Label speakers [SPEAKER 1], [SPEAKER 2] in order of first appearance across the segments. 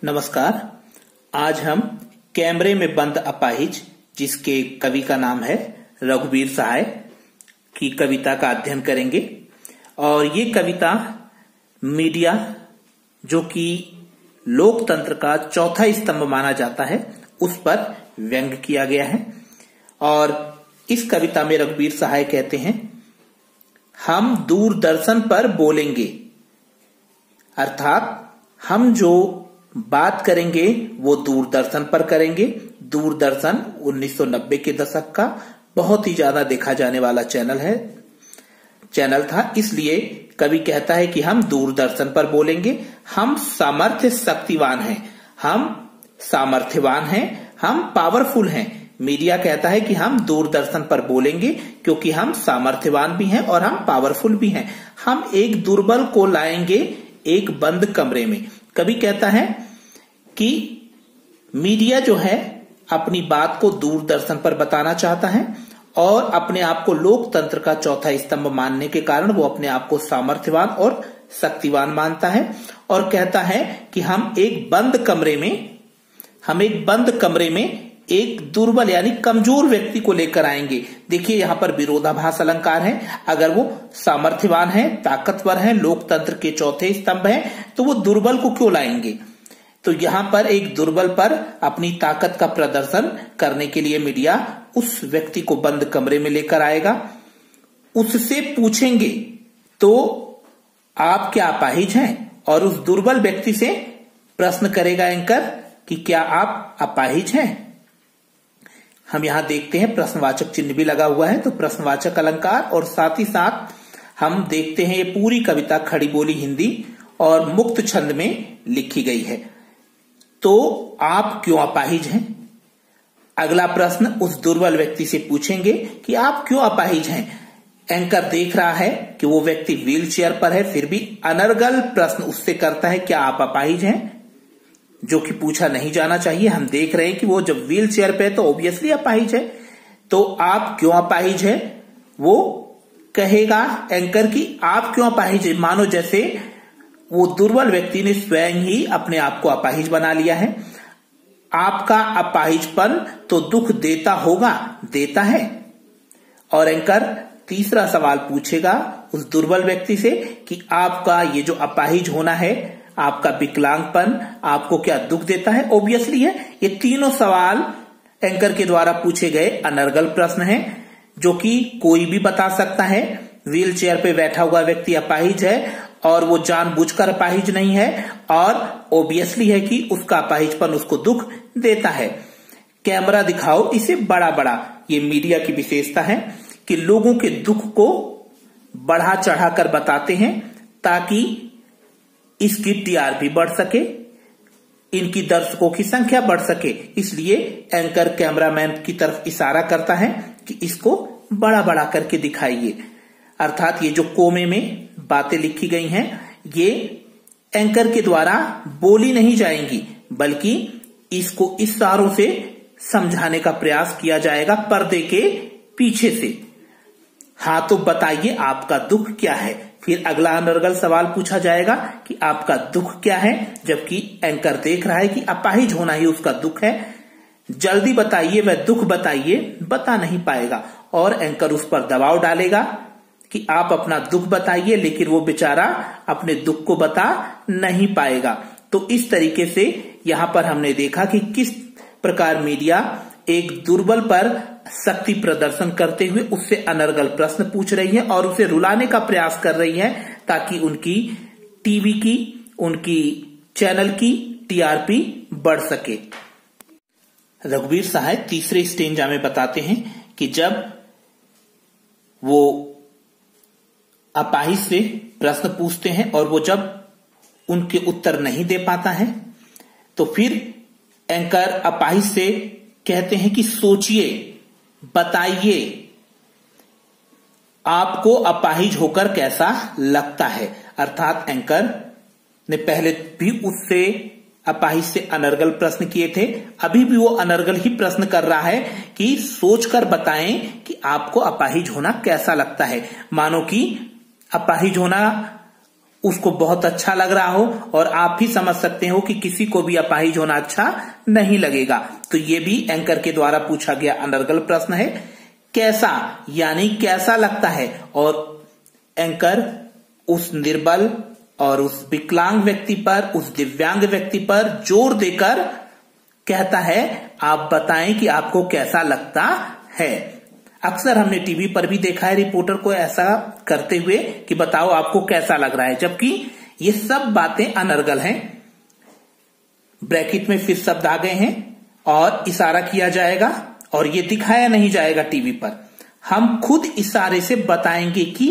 [SPEAKER 1] नमस्कार। आज हम कैमरे में बंद अपाहिज, जिसके कवि का नाम है रघुवीर सहाय, की कविता का अध्ययन करेंगे। और ये कविता मीडिया, जो कि लोकतंत्र का चौथा स्तंभ माना जाता है, उस पर व्यंग्य किया गया है। और इस कविता में रघुवीर सहाय कहते हैं, हम दूरदर्शन पर बोलेंगे, अर्थात हम जो बात करेंगे वो दूरदर्शन पर करेंगे। दूरदर्शन 1990 के दशक का बहुत ही ज्यादा देखा जाने वाला चैनल था। इसलिए कवि कहता है कि हम दूरदर्शन पर बोलेंगे। हम सामर्थ्य शक्तिवान हैं, हम सामर्थ्यवान हैं, हम पावरफुल हैं। मीडिया कहता है कि हम दूरदर्शन पर बोलेंगे क्योंकि हम सामर्थ्यवान भी हैं और हम पावरफुल भी हैं। हम एक दुर्बल को लाएंगे एक बंद कमरे में। कवि कहता है कि मीडिया जो है अपनी बात को दूरदर्शन पर बताना चाहता है और अपने आप को लोकतंत्र का चौथा स्तंभ मानने के कारण वो अपने आप को सामर्थ्यवान और शक्तिवान मानता है। और कहता है कि हम एक बंद कमरे में एक दुर्बल यानी कमजोर व्यक्ति को लेकर आएंगे। देखिए यहां पर विरोधाभास अलंकार है। अगर वो सामर्थ्यवान है, ताकतवर है, लोकतंत्र के चौथे स्तंभ है, तो वो दुर्बल को क्यों लाएंगे? तो यहां पर एक दुर्बल पर अपनी ताकत का प्रदर्शन करने के लिए मीडिया उस व्यक्ति को बंद कमरे में लेकर आएगा। उससे पूछेंगे तो आप क्या अपाहिज हैं? और उस दुर्बल व्यक्ति से प्रश्न करेगा एंकर कि क्या आप अपाहिज हैं? हम यहां देखते हैं प्रश्नवाचक चिन्ह भी लगा हुआ है, तो प्रश्नवाचक अलंकार। और साथ ही साथ हम देखते हैं ये पूरी कविता खड़ी बोली हिंदी और मुक्त छंद में लिखी गई है। तो आप क्यों अपाहिज हैं? अगला प्रश्न उस दुर्बल व्यक्ति से पूछेंगे कि आप क्यों अपाहिज हैं। एंकर देख रहा है कि वो व्यक्ति व्हील चेयर पर है, फिर भी अनर्गल प्रश्न उससे करता है, क्या आप अपाहिज हैं? जो कि पूछा नहीं जाना चाहिए। हम देख रहे हैं कि वो जब व्हील चेयर पे है तो ऑब्वियसली अपाहिज है। तो आप क्यों अपाहिज है, वो कहेगा एंकर कि आप क्यों अपाहिज है, मानो जैसे वो दुर्बल व्यक्ति ने स्वयं ही अपने आप को अपाहिज बना लिया है। आपका अपाहिजपन तो दुख देता होगा, देता है। और एंकर तीसरा सवाल पूछेगा उस दुर्बल व्यक्ति से कि आपका ये जो अपाहिज होना है, आपका विकलांगपन आपको क्या दुख देता है? ऑब्वियसली है। ये तीनों सवाल एंकर के द्वारा पूछे गए अनर्गल प्रश्न हैं, जो कि कोई भी बता सकता है। व्हील चेयर पे बैठा हुआ व्यक्ति अपाहिज है और वो जानबूझकर अपाहिज नहीं है, और ऑब्वियसली है कि उसका अपाहिजपन उसको दुख देता है। कैमरा दिखाओ इसे बड़ा बड़ा, ये मीडिया की विशेषता है कि लोगों के दुख को बढ़ा चढ़ाकर बताते हैं ताकि इसकी टीआरपी बढ़ सके, इनकी दर्शकों की संख्या बढ़ सके। इसलिए एंकर कैमरामैन की तरफ इशारा करता है कि इसको बड़ा बड़ा करके दिखाइए। अर्थात ये जो कोमे में बातें लिखी गई हैं, ये एंकर के द्वारा बोली नहीं जाएंगी, बल्कि इसको इशारों से समझाने का प्रयास किया जाएगा पर्दे के पीछे से। हाँ तो बताइए आपका दुख क्या है? फिर अगला अनर्गल सवाल पूछा जाएगा कि आपका दुख क्या है, जबकि एंकर देख रहा है कि अपाहिज होना ही उसका दुख है। जल्दी बताइए, वह दुख बताइए, बता नहीं पाएगा। और एंकर उस पर दबाव डालेगा कि आप अपना दुख बताइए, लेकिन वो बेचारा अपने दुख को बता नहीं पाएगा। तो इस तरीके से यहां पर हमने देखा कि किस प्रकार मीडिया एक दुर्बल पर शक्ति प्रदर्शन करते हुए उससे अनर्गल प्रश्न पूछ रही है और उसे रुलाने का प्रयास कर रही है, ताकि उनकी टीवी की, उनकी चैनल की टीआरपी बढ़ सके। रघुवीर सहाय तीसरे स्टेंजा में बताते हैं कि जब वो अपाहिज से प्रश्न पूछते हैं और वो जब उनके उत्तर नहीं दे पाता है, तो फिर एंकर अपाहिज से कहते हैं कि सोचिए, बताइए आपको अपाहिज होकर कैसा लगता है। अर्थात एंकर ने पहले भी उससे अपाहिज से अनर्गल प्रश्न किए थे, अभी भी वो अनर्गल ही प्रश्न कर रहा है कि सोचकर बताएं कि आपको अपाहिज होना कैसा लगता है। मानो कि अपाहिज होना उसको बहुत अच्छा लग रहा हो और आप भी समझ सकते हो कि किसी को भी अपाहिज होना अच्छा नहीं लगेगा। तो ये भी एंकर के द्वारा पूछा गया अनर्गल प्रश्न है। कैसा यानी कैसा लगता है, और एंकर उस निर्बल और उस विकलांग व्यक्ति पर, उस दिव्यांग व्यक्ति पर जोर देकर कहता है आप बताएं कि आपको कैसा लगता है। अक्सर हमने टीवी पर भी देखा है रिपोर्टर को ऐसा करते हुए कि बताओ आपको कैसा लग रहा है, जबकि ये सब बातें अनर्गल हैं। ब्रैकेट में फिर शब्द आ गए हैं और इशारा किया जाएगा और ये दिखाया नहीं जाएगा टीवी पर। हम खुद इशारे से बताएंगे कि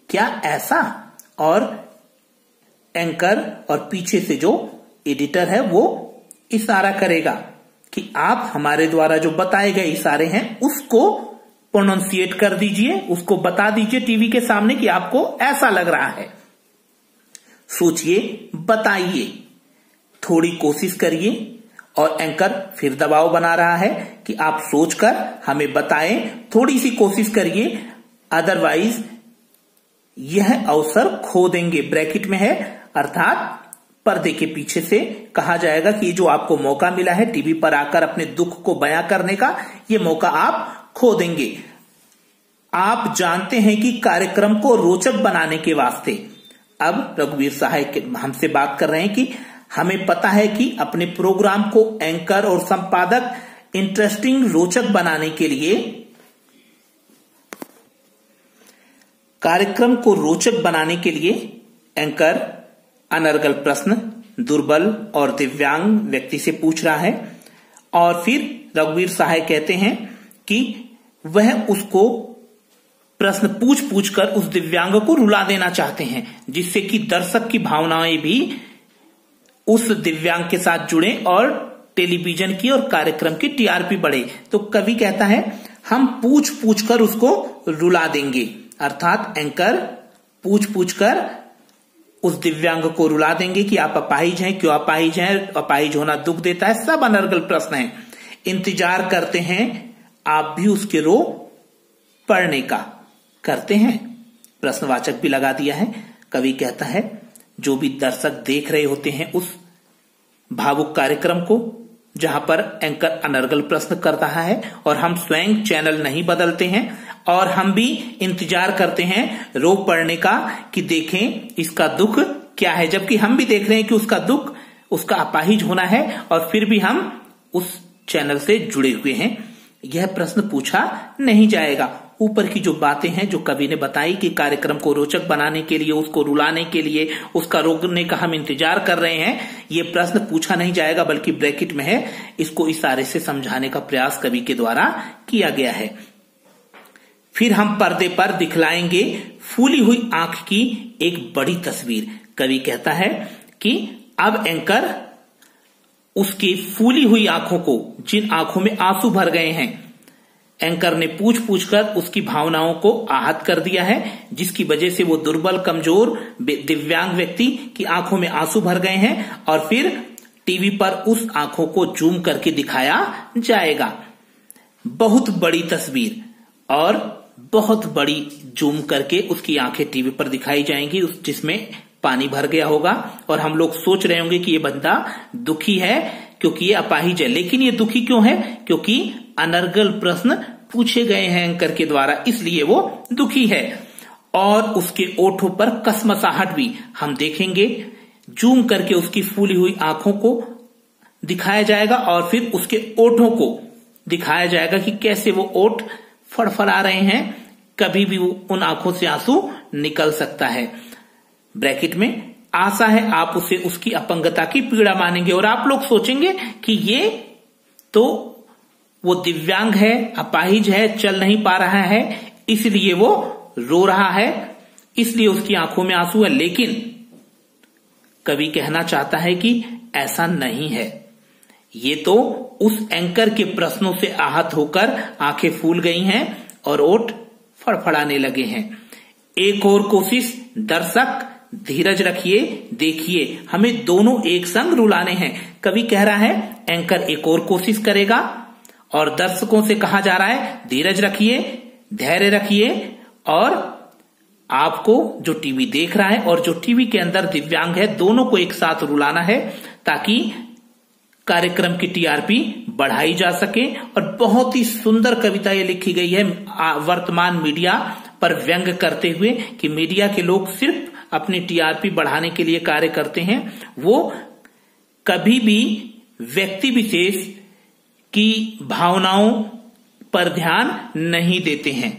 [SPEAKER 1] क्या ऐसा, और एंकर और पीछे से जो एडिटर है वो इशारा करेगा कि आप हमारे द्वारा जो बताए गए इशारे हैं उसको प्रोनाउंसिएट कर दीजिए, उसको बता दीजिए टीवी के सामने कि आपको ऐसा लग रहा है। सोचिए, बताइए, थोड़ी कोशिश करिए। और एंकर फिर दबाव बना रहा है कि आप सोचकर हमें बताएं, थोड़ी सी कोशिश करिए, अदरवाइज यह अवसर खो देंगे। ब्रैकेट में है अर्थात पर्दे के पीछे से कहा जाएगा कि जो आपको मौका मिला है टीवी पर आकर अपने दुख को बयां करने का, ये मौका आप खो देंगे। आप जानते हैं कि कार्यक्रम को रोचक बनाने के वास्ते, अब रघुवीर सहाय हमसे बात कर रहे हैं कि हमें पता है कि अपने प्रोग्राम को एंकर और संपादक इंटरेस्टिंग, रोचक बनाने के लिए, कार्यक्रम को रोचक बनाने के लिए एंकर अनर्गल प्रश्न दुर्बल और दिव्यांग व्यक्ति से पूछ रहा है। और फिर रघुवीर सहाय कहते हैं कि वह उसको प्रश्न पूछ कर उस दिव्यांग को रुला देना चाहते हैं, जिससे कि दर्शक की भावनाएं भी उस दिव्यांग के साथ जुड़े और टेलीविजन की और कार्यक्रम की टीआरपी बढ़े। तो कवि कहता है हम पूछ कर उसको रुला देंगे, अर्थात एंकर पूछ कर उस दिव्यांग को रुला देंगे कि आप अपाहिज हैं, क्यों अपाहिज हैं, अपाहिज होना दुख देता है, सब अनर्गल प्रश्न हैं। इंतजार करते हैं आप भी उसके रो पढ़ने का, करते हैं, प्रश्नवाचक भी लगा दिया है। कवि कहता है जो भी दर्शक देख रहे होते हैं उस भावुक कार्यक्रम को, जहां पर एंकर अनर्गल प्रश्न कर रहा है और हम स्वयं चैनल नहीं बदलते हैं और हम भी इंतजार करते हैं रो पड़ने का कि देखें इसका दुख क्या है, जबकि हम भी देख रहे हैं कि उसका दुख, उसका अपाहिज होना है और फिर भी हम उस चैनल से जुड़े हुए हैं। यह प्रश्न पूछा नहीं जाएगा। ऊपर की जो बातें हैं जो कवि ने बताई कि कार्यक्रम को रोचक बनाने के लिए, उसको रुलाने के लिए, उसका रोकने का हम इंतजार कर रहे हैं, ये प्रश्न पूछा नहीं जाएगा, बल्कि ब्रैकेट में है, इसको इशारे से समझाने का प्रयास कवि के द्वारा किया गया है। फिर हम पर्दे पर दिखलाएंगे फूली हुई आंख की एक बड़ी तस्वीर। कवि कहता है कि अब एंकर उसकी फूली हुई आंखों को, जिन आंखों में आंसू भर गए हैं, एंकर ने पूछ कर उसकी भावनाओं को आहत कर दिया है, जिसकी वजह से वो दुर्बल, कमजोर, दिव्यांग व्यक्ति की आंखों में आंसू भर गए हैं और फिर टीवी पर उस आंखों को जूम करके दिखाया जाएगा। बहुत बड़ी तस्वीर और बहुत बड़ी जूम करके उसकी आंखें टीवी पर दिखाई जाएंगी, जिसमें पानी भर गया होगा और हम लोग सोच रहे होंगे कि ये बंदा दुखी है क्योंकि ये अपाहिज है। लेकिन ये दुखी क्यों है? क्योंकि अनर्गल प्रश्न पूछे गए हैं एंकर के द्वारा, इसलिए वो दुखी है। और उसके ओठों पर कसमसाहट भी हम देखेंगे। जूम करके उसकी फूली हुई आंखों को दिखाया जाएगा और फिर उसके ओठों को दिखाया जाएगा कि कैसे वो ओठ फड़फड़ा रहे हैं, कभी भी उन आंखों से आंसू निकल सकता है। ब्रैकेट में आशा है आप उसे उसकी अपंगता की पीड़ा मानेंगे और आप लोग सोचेंगे कि ये तो वो दिव्यांग है, अपाहिज है, चल नहीं पा रहा है, इसलिए वो रो रहा है, इसलिए उसकी आंखों में आंसू है। लेकिन कवि कहना चाहता है कि ऐसा नहीं है, ये तो उस एंकर के प्रश्नों से आहत होकर आंखें फूल गई हैं और ओठ फड़फड़ाने लगे हैं। एक और कोशिश, दर्शक धीरज रखिए, देखिए हमें दोनों एक संग रुलाने हैं। कवि कह रहा है एंकर एक और कोशिश करेगा और दर्शकों से कहा जा रहा है धीरज रखिए, धैर्य रखिए और आपको जो टीवी देख रहा है और जो टीवी के अंदर दिव्यांग है, दोनों को एक साथ रुलाना है ताकि कार्यक्रम की टीआरपी बढ़ाई जा सके। और बहुत ही सुंदर कविता ये लिखी गई है वर्तमान मीडिया पर व्यंग करते हुए कि मीडिया के लोग सिर्फ अपनी टीआरपी बढ़ाने के लिए कार्य करते हैं, वो कभी भी व्यक्ति विशेष की भावनाओं पर ध्यान नहीं देते हैं।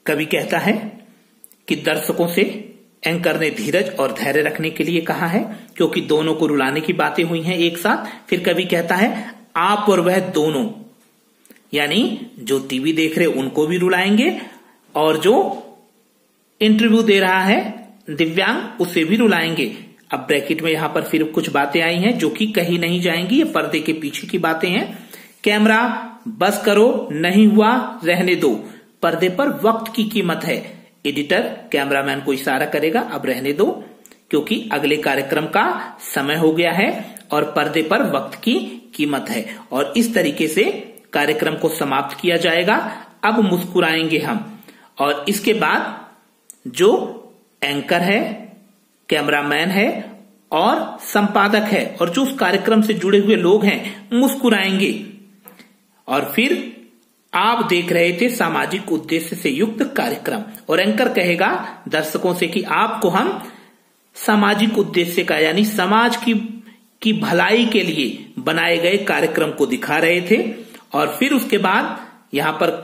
[SPEAKER 1] कवि कहता है कि दर्शकों से एंकर ने धीरज और धैर्य रखने के लिए कहा है, क्योंकि दोनों को रुलाने की बातें हुई हैं एक साथ। फिर कवि कहता है आप और वह दोनों, यानी जो टीवी देख रहे उनको भी रुलाएंगे और जो इंटरव्यू दे रहा है दिव्यांग उसे भी रुलाएंगे। अब ब्रैकेट में यहां पर फिर कुछ बातें आई हैं जो कि कही नहीं जाएंगी, ये पर्दे के पीछे की बातें हैं। कैमरा बस करो, नहीं हुआ रहने दो, पर्दे पर वक्त की कीमत है। एडिटर कैमरामैन को इशारा करेगा अब रहने दो, क्योंकि अगले कार्यक्रम का समय हो गया है और पर्दे पर वक्त की कीमत है। और इस तरीके से कार्यक्रम को समाप्त किया जाएगा। अब मुस्कुराएंगे हम। और इसके बाद जो एंकर है, कैमरामैन है और संपादक है और जो उस कार्यक्रम से जुड़े हुए लोग हैं मुस्कुराएंगे। और फिर आप देख रहे थे सामाजिक उद्देश्य से युक्त कार्यक्रम, और एंकर कहेगा दर्शकों से कि आपको हम सामाजिक उद्देश्य का यानी समाज की भलाई के लिए बनाए गए कार्यक्रम को दिखा रहे थे। और फिर उसके बाद यहां पर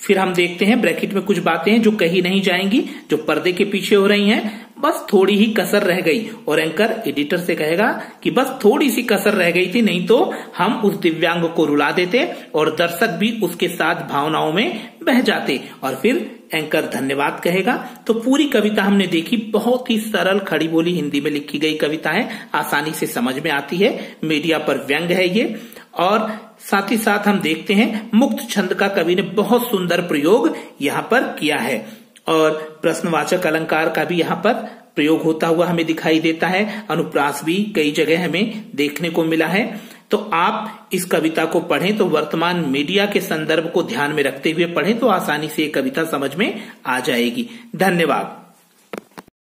[SPEAKER 1] फिर हम देखते हैं ब्रैकेट में कुछ बातें हैं जो कही नहीं जाएंगी, जो पर्दे के पीछे हो रही हैं। बस थोड़ी ही कसर रह गई और एंकर एडिटर से कहेगा कि बस थोड़ी सी कसर रह गई थी, नहीं तो हम उस दिव्यांग को रुला देते और दर्शक भी उसके साथ भावनाओं में बह जाते। और फिर एंकर धन्यवाद कहेगा। तो पूरी कविता हमने देखी, बहुत ही सरल खड़ी बोली हिंदी में लिखी गई कविता है, आसानी से समझ में आती है। मीडिया पर व्यंग है ये। और साथ ही साथ हम देखते हैं मुक्त छंद का कवि ने बहुत सुंदर प्रयोग यहां पर किया है और प्रश्नवाचक अलंकार का भी यहां पर प्रयोग होता हुआ हमें दिखाई देता है। अनुप्रास भी कई जगह हमें देखने को मिला है। तो आप इस कविता को पढ़ें तो वर्तमान मीडिया के संदर्भ को ध्यान में रखते हुए पढ़ें तो आसानी से ये कविता समझ में आ जाएगी। धन्यवाद।